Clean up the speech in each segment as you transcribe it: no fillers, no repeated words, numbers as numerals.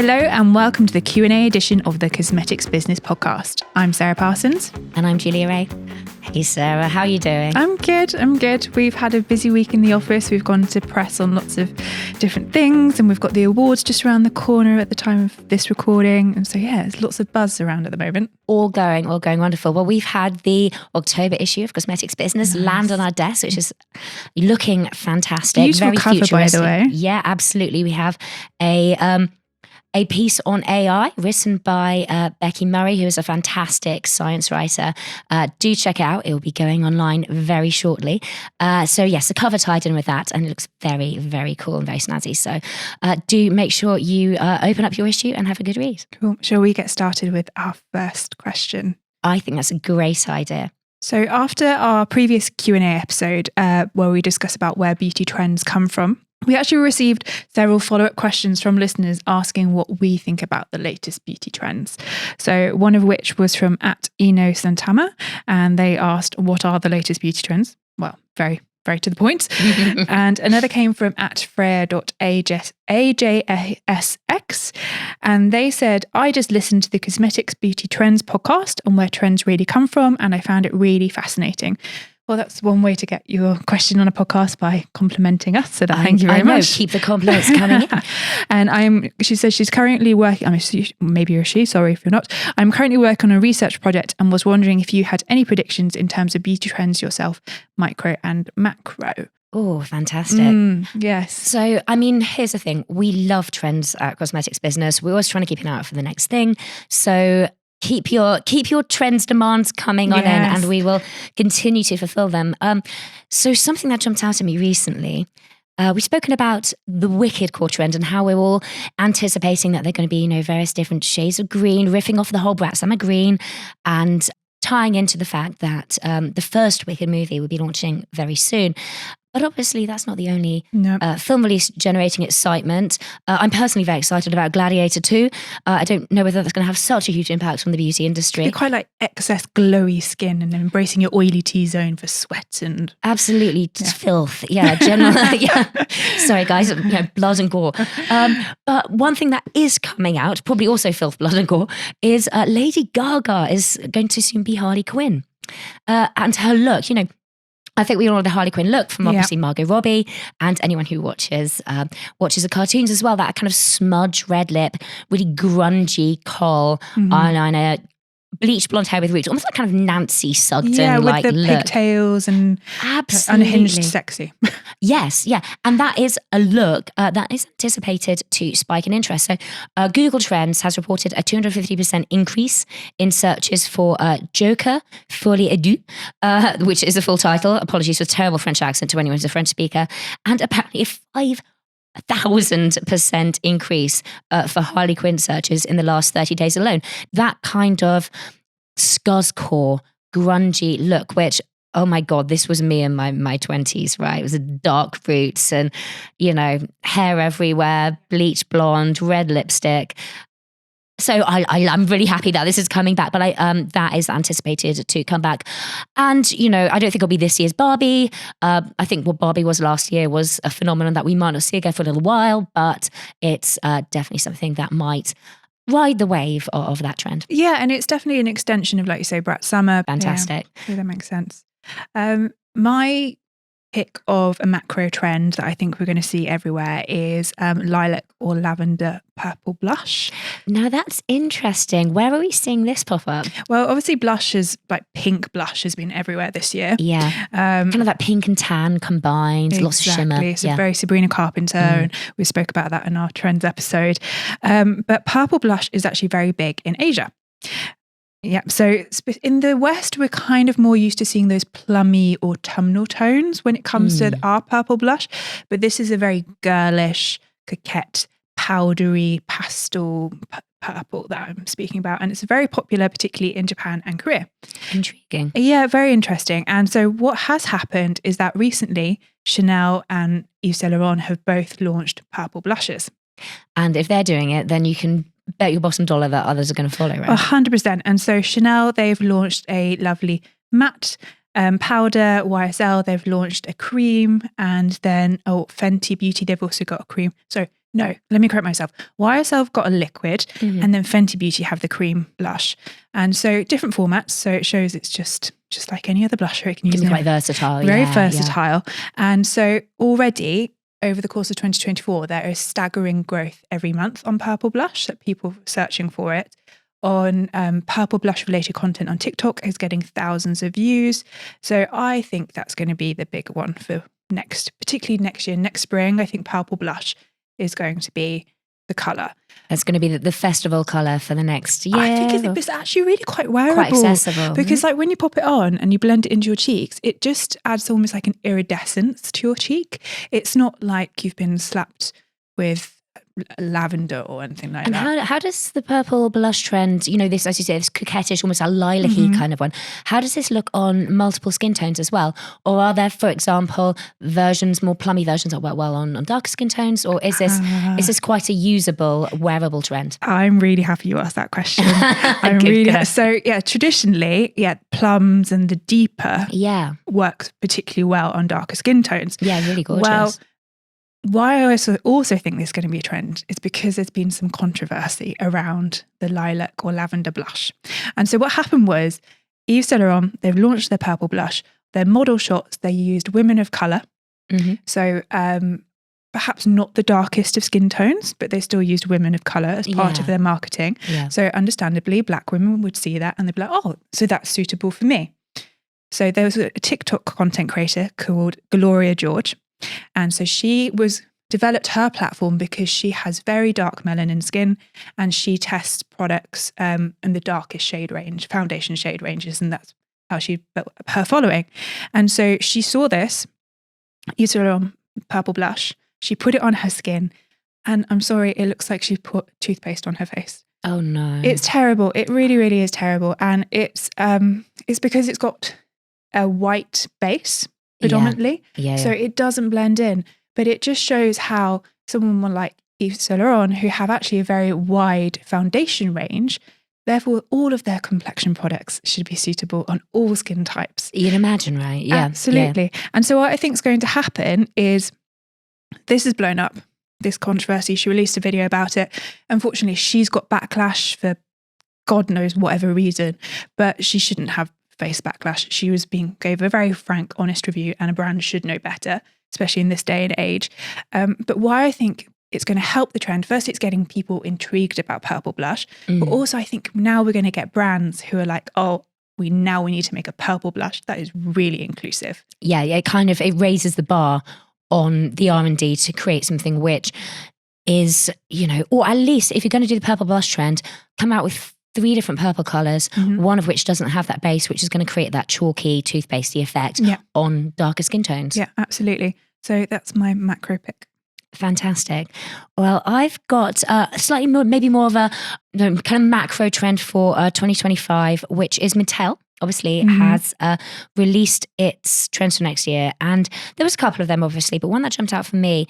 Hello and welcome to the Q&A edition of the Cosmetics Business Podcast. I'm Sarah Parsons. And I'm Julia Wray. Hey Sarah, how are you doing? I'm good. We've had a busy week in the office. We've gone to press on lots of different things and we've got the awards just around the corner at the time of this recording. And so there's lots of buzz around at the moment. All going wonderful. Well, we've had the October issue of Cosmetics Business land on our desk, which is looking fantastic. Beautiful very cover, futuristic. by the way. Yeah, absolutely. We have a piece on AI written by Becky Murray, who is a fantastic science writer. Do check it out. It will be going online very shortly. So yes, the cover tied in with that and it looks very, very cool and very snazzy. So do make sure you open up your issue and have a good read. Cool. Shall we get started with our first question? I think that's a great idea. So after our previous Q&A episode where we discuss about where beauty trends come from, we actually received several follow-up questions from listeners asking what we think about the latest beauty trends. So one of which was from @Eno Santama, and they asked, what are the latest beauty trends? Well, very, very to the point. And another came from @Freya.AJSX, and they said, I just listened to the Cosmetics Beauty Trends podcast on where trends really come from, and I found it really fascinating. Well, that's one way to get your question on a podcast, by complimenting us. So thank you very much. Keep the compliments coming in. And she says she's currently working, maybe you're she, sorry if you're not. I'm currently working on a research project and was wondering if you had any predictions in terms of beauty trends yourself, micro and macro. Oh, fantastic. Yes. So, here's the thing. We love trends at Cosmetics Business. We're always trying to keep an eye out for the next thing. So keep your trends demands coming on in and we will continue to fulfill them. So something that jumped out at me recently, we've spoken about the wicked core trend and how we're all anticipating that they're going to be, various different shades of green, riffing off the whole Brat Summer green and tying into the fact that the first Wicked movie will be launching very soon. But obviously, that's not the only film release generating excitement. I'm personally very excited about Gladiator 2. I don't know whether that's going to have such a huge impact on the beauty industry. They quite like excess glowy skin and embracing your oily T-zone for sweat and... Absolutely, filth. Yeah, general. Sorry, guys, blood and gore. But one thing that is coming out, probably also filth, blood and gore, is Lady Gaga is going to soon be Harley Quinn. And her look, I think we all know the Harley Quinn look from obviously Margot Robbie and anyone who watches the cartoons as well. That kind of smudge red lip, really grungy kohl eyeliner, bleached blonde hair with roots, almost like kind of Nancy Sugden-like with the look. Pigtails and unhinged sexy. Yes, yeah. And that is a look that is anticipated to spike in interest. So Google Trends has reported a 250% increase in searches for Joker Folie à Deux, which is the full title. Apologies for terrible French accent to anyone who's a French speaker. And apparently a 5,000% increase for Harley Quinn searches in the last 30 days alone. That kind of scuzzcore, grungy look, which, oh my God, this was me in my 20s, right? It was a dark roots and, hair everywhere, bleach blonde, red lipstick. So I'm really happy that this is coming back, but that is anticipated to come back. And, I don't think it'll be this year's Barbie. I think what Barbie was last year was a phenomenon that we might not see again for a little while, but it's definitely something that might ride the wave of that trend. Yeah, and it's definitely an extension of, like you say, Brat Summer. Fantastic. Yeah, that makes sense. My pick of a macro trend that I think we're going to see everywhere is lilac or lavender purple blush. Now that's interesting. Where are we seeing this pop up? Well, obviously like pink blush has been everywhere this year. Yeah. Kind of that pink and tan combined, lots of shimmer. It's very Sabrina Carpenter and we spoke about that in our trends episode. But purple blush is actually very big in Asia. Yeah, so in the West, we're kind of more used to seeing those plummy autumnal tones when it comes to our purple blush. But this is a very girlish, coquette, powdery, pastel purple that I'm speaking about. And it's very popular, particularly in Japan and Korea. Intriguing. Yeah, very interesting. And so what has happened is that recently, Chanel and Yves Saint Laurent have both launched purple blushes. And if they're doing it, then you can bet your bottom dollar that others are going to follow, right? 100%. And so Chanel, they've launched a lovely matte powder. YSL, they've launched a cream. And then, Fenty Beauty, they've also got a cream. So No, let me correct myself. YSL got a liquid and then Fenty Beauty have the cream blush. And so different formats. So it shows it's just like any other blusher. It can use quite versatile. Very versatile. Yeah. And so already over the course of 2024, there is staggering growth every month on purple blush that people searching for it. On purple blush related content on TikTok is getting thousands of views. So I think that's going to be the big one for particularly next year, next spring. I think purple blush is going to be the colour. That's going to be the festival colour for the next year. I think it's actually really quite wearable. Quite accessible. Because like when you pop it on and you blend it into your cheeks, it just adds almost like an iridescence to your cheek. It's not like you've been slapped with lavender or anything like that. And how does the purple blush trend, this, as you say, this coquettish, almost a lilac-y kind of one, how does this look on multiple skin tones as well? Or are there, for example, more plummy versions that work well on darker skin tones? Or is this quite a usable, wearable trend? I'm really happy you asked that question. So traditionally, plums and the deeper works particularly well on darker skin tones. Yeah, really gorgeous. Well, why I also think there's going to be a trend is because there's been some controversy around the lilac or lavender blush. And so what happened was Yves Saint Laurent, they've launched their purple blush. Their model shots, they used women of colour. So perhaps not the darkest of skin tones, but they still used women of colour as part of their marketing. Yeah. So understandably, black women would see that and they'd be like, oh, so that's suitable for me. So there was a TikTok content creator called Gloria George. And so she developed her platform because she has very dark melanin skin and she tests products in the darkest shade range, foundation shade ranges, and that's how she built her following. And so she saw this, Yves Saint Laurent purple blush, she put it on her skin, and I'm sorry, it looks like she put toothpaste on her face. Oh no. It's terrible. It really, really is terrible. And it's because it's got a white base predominantly. So it doesn't blend in. But it just shows how someone like Yves Saint Laurent, who have actually a very wide foundation range, therefore all of their complexion products should be suitable on all skin types. You'd imagine, right? Yeah. Absolutely. Yeah. And so what I think is going to happen is this has blown up, this controversy. She released a video about it. Unfortunately, she's got backlash for God knows whatever reason, but she shouldn't have face backlash. She gave a very frank, honest review, and a brand should know better, especially in this day and age. But why I think it's going to help the trend, first, it's getting people intrigued about purple blush, but also I think now we're going to get brands who are like, oh, we need to make a purple blush that is really inclusive. Yeah, it raises the bar on the R&D to create something which is, or at least if you're going to do the purple blush trend, come out with 3 different purple colours, one of which doesn't have that base, which is going to create that chalky, toothpastey effect on darker skin tones. Yeah, absolutely. So that's my macro pick. Fantastic. Well, I've got slightly more, maybe more of a kind of macro trend for 2025, which is Mattel. Obviously, has released its trends for next year. And there was a couple of them, obviously, but one that jumped out for me,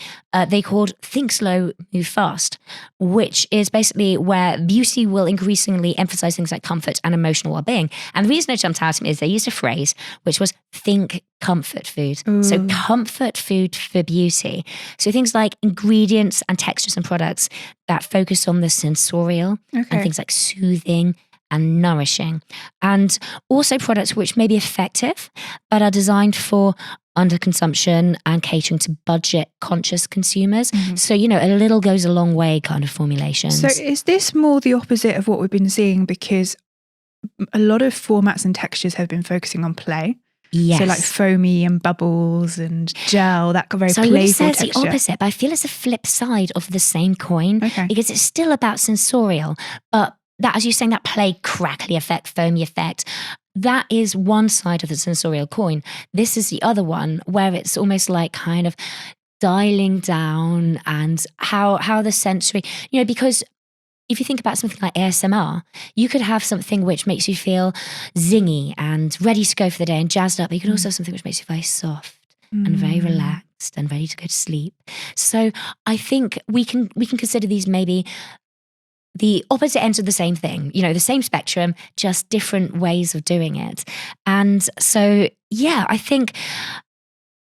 they called Think Slow, Move Fast, which is basically where beauty will increasingly emphasize things like comfort and emotional well-being. And the reason it jumped out to me is they used a phrase, which was think comfort food. So comfort food for beauty. So things like ingredients and textures and products that focus on the sensorial and things like soothing and nourishing, and also products which may be effective but are designed for underconsumption and catering to budget conscious consumers. So, a little goes a long way kind of formulations. So is this more the opposite of what we've been seeing, because a lot of formats and textures have been focusing on play? Yes. So like foamy and bubbles and gel, that very playful texture. So I would say it's the opposite, but I feel it's a flip side of the same coin, because it's still about sensorial, but that, as you're saying, that play, crackly effect, foamy effect, that is one side of the sensorial coin. This is the other one where it's almost like kind of dialing down and how the sensory, because if you think about something like ASMR, you could have something which makes you feel zingy and ready to go for the day and jazzed up. But you could also have something which makes you very soft and very relaxed and ready to go to sleep. So I think we can consider these maybe the opposite ends of the same thing, the same spectrum, just different ways of doing it. And so, I think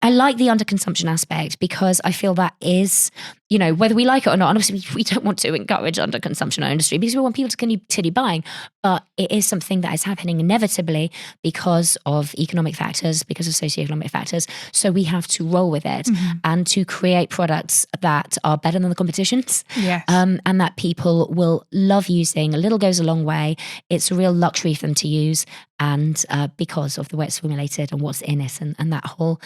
I like the underconsumption aspect because I feel that is, whether we like it or not, and obviously we don't want to encourage underconsumption in our industry because we want people to continue buying, but it is something that is happening inevitably because of economic factors, because of socioeconomic factors. So we have to roll with it and to create products that are better than the competitions. Yes. And that people will love using. A little goes a long way. It's a real luxury for them to use. And because of the way it's formulated and what's in it and that whole,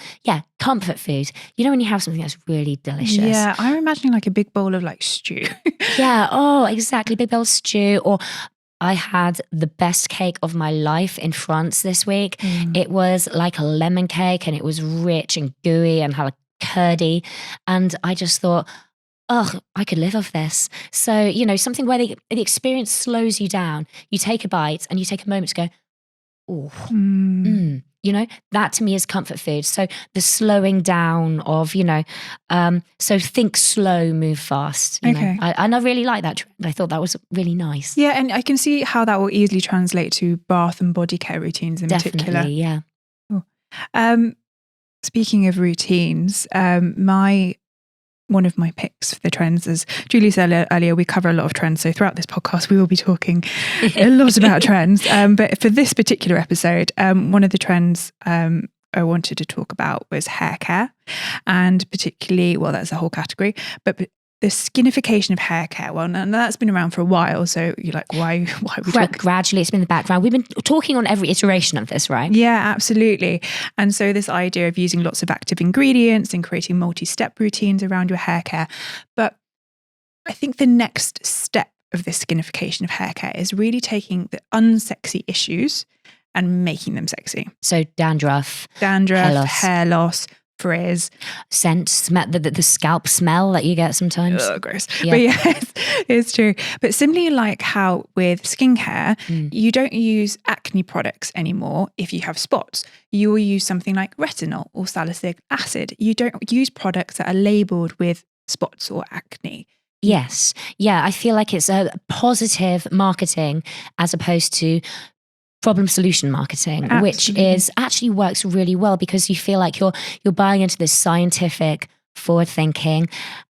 comfort food. When you have something that's really delicious. Yeah, I'm imagining like a big bowl of like stew. Yeah, oh, exactly. Big bowl of stew. Or I had the best cake of my life in France this week. It was like a lemon cake and it was rich and gooey and had a curdy. And I just thought, I could live off this. So, something where the experience slows you down. You take a bite and you take a moment to go, that to me is comfort food. So the slowing down of, so think slow, move fast. Okay. And I really like that trend. I thought that was really nice. Yeah, and I can see how that will easily translate to bath and body care routines in particular. Definitely, yeah. Cool. Speaking of routines, one of my picks for the trends, as Julie said earlier, we cover a lot of trends. So throughout this podcast, we will be talking a lot about trends. But for this particular episode, one of the trends I wanted to talk about was hair care. And particularly, well, that's a whole category, but the skinification of hair care. Well, and that's been around for a while. So you're like, why we talk? Gradually, it's been in the background. We've been talking on every iteration of this, right? Yeah, absolutely. And so this idea of using lots of active ingredients and creating multi-step routines around your hair care. But I think the next step of this skinification of hair care is really taking the unsexy issues and making them sexy. So dandruff, hair loss, frizz, scent, the scalp smell that you get sometimes. Oh, gross. Yeah. But yes, it's true. But similarly, like how with skincare, you don't use acne products anymore if you have spots. You will use something like retinol or salicylic acid. You don't use products that are labeled with spots or acne. Yes. Yeah, I feel like it's a positive marketing as opposed to problem solution marketing. Absolutely. Which is actually works really well because you feel like you're buying into this scientific forward thinking,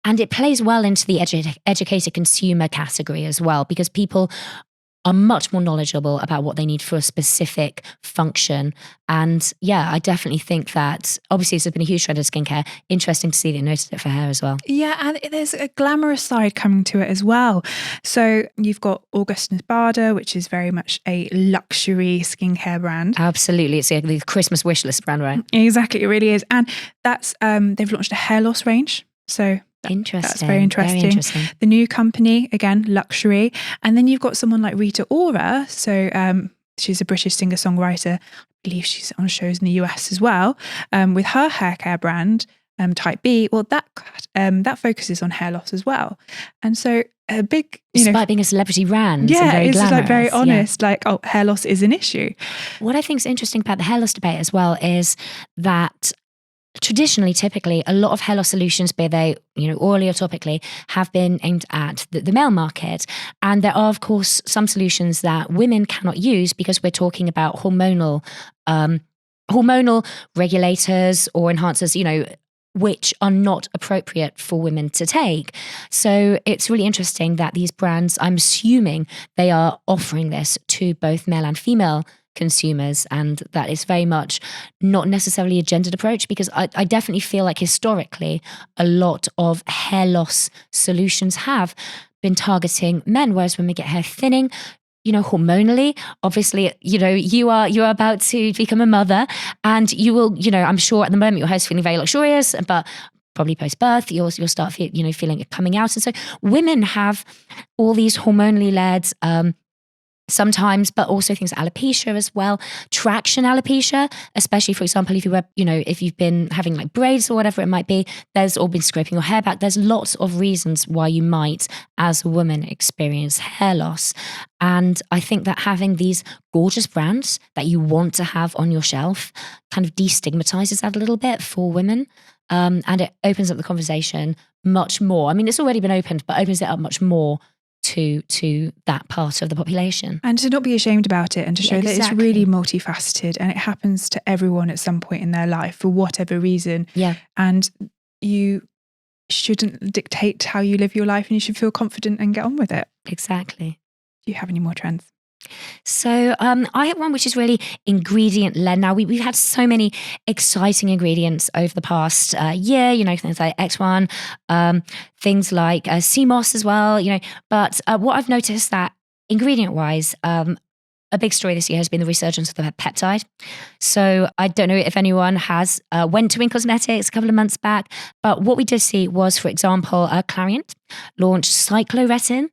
and it plays well into the educated consumer category as well because people are much more knowledgeable about what they need for a specific function. And yeah, I definitely think that obviously this has been a huge trend of skincare. Interesting to see they noticed it for hair as well. Yeah, and there's a glamorous side coming to it as well. So you've got Augustin Spada, which is very much a luxury skincare brand. Absolutely. It's the Christmas wish list brand, right? Exactly, it really is. And that's they've launched a hair loss range. So interesting. That's very interesting. The new company, again, luxury. And then you've got someone like Rita Ora. So she's a British singer-songwriter. I believe she's on shows in the US as well, with her hair care brand, Type B. Well, that focuses on hair loss as well. And so a big, despite being a celebrity brand, yeah, it's just like very honest, like, hair loss is an issue. What I think is interesting about the hair loss debate as well is that traditionally, typically, a lot of hair loss solutions, be they, orally or topically, have been aimed at the male market. And there are, of course, some solutions that women cannot use because we're talking about hormonal regulators or enhancers, which are not appropriate for women to take. So it's really interesting that these brands, I'm assuming they are offering this to both male and female consumers, and that is very much not necessarily a gendered approach because I definitely feel like historically a lot of hair loss solutions have been targeting men, whereas when we get hair thinning, hormonally, obviously, you are about to become a mother and you will, I'm sure at the moment your hair's feeling very luxurious, but probably post-birth, you'll start feeling it coming out. And so women have all these hormonally led sometimes, but also things like alopecia as well, traction alopecia, especially, for example, if if you've been having like braids or whatever it might be, or been scraping your hair back, there's lots of reasons why you might, as a woman, experience hair loss. And I think that having these gorgeous brands that you want to have on your shelf kind of destigmatizes that a little bit for women. And it opens up the conversation much more. I mean, it's already been opened, but opens it up much more to that part of the population. And to not be ashamed about it, and to show that it's exactly. really multifaceted and it happens to everyone at some point in their life for whatever reason. Yeah. And you shouldn't dictate how you live your life, and you should feel confident and get on with it. Exactly. Do you have any more trends? So I have one which is really ingredient led. Now we've had so many exciting ingredients over the past year, things like X1, things like sea moss as well, but what I've noticed that ingredient wise, a big story this year has been the resurgence of the peptide. So I don't know if anyone has went to Wink Cosmetics a couple of months back, but what we did see was, for example, Clariant launched Cycloretin,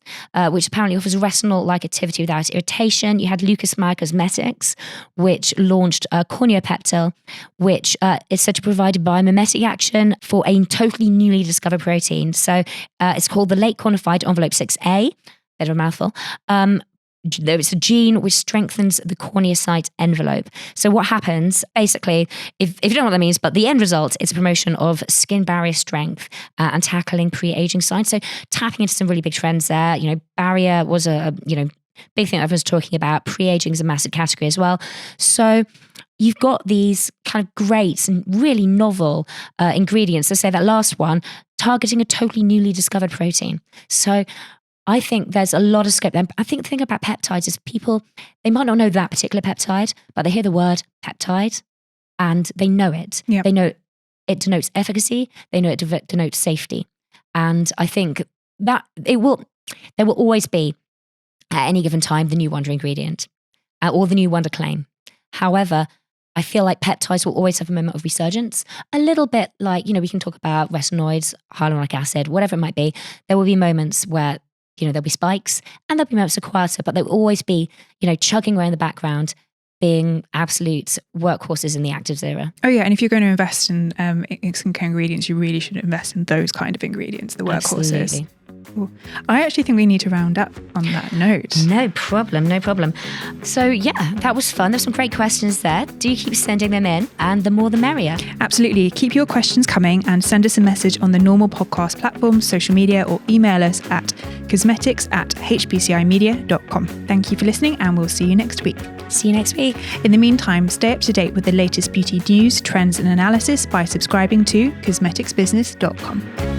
which apparently offers retinol-like activity without irritation. You had Lucas Meyer Cosmetics, which launched Corneopeptyl, which is said to provide biomimetic action for a totally newly discovered protein. So it's called the late quantified envelope 6A, bit of a mouthful. It's a gene which strengthens the corneocyte envelope. So what happens, basically, if you don't know what that means, but the end result is a promotion of skin barrier strength and tackling pre-aging signs. So tapping into some really big trends there. Barrier was a big thing everyone's talking about. Pre-aging is a massive category as well. So you've got these kind of great and really novel ingredients. So say that last one, targeting a totally newly discovered protein. So I think there's a lot of scope there. I think the thing about peptides is people, they might not know that particular peptide, but they hear the word peptide and they know it. Yep. They know it denotes efficacy. They know it denotes safety. And I think that there will always be, at any given time, the new wonder ingredient or the new wonder claim. However, I feel like peptides will always have a moment of resurgence. A little bit like, we can talk about retinoids, hyaluronic acid, whatever it might be. There will be moments where there'll be spikes and there'll be moments of quieter, but there will always be, chugging away in the background, being absolute workhorses in the actives era. Oh yeah, and if you're going to invest in skincare ingredients, you really should invest in those kind of ingredients, the workhorses. Absolutely. Well, I actually think we need to round up on that note. No problem. So yeah, that was fun. There's some great questions there. Do keep sending them in, and the more the merrier. Absolutely. Keep your questions coming and send us a message on the normal podcast platforms, social media, or email us at cosmetics@hbcimedia.com. Thank you for listening, and we'll see you next week. See you next week. In the meantime, stay up to date with the latest beauty news, trends, and analysis by subscribing to cosmeticsbusiness.com.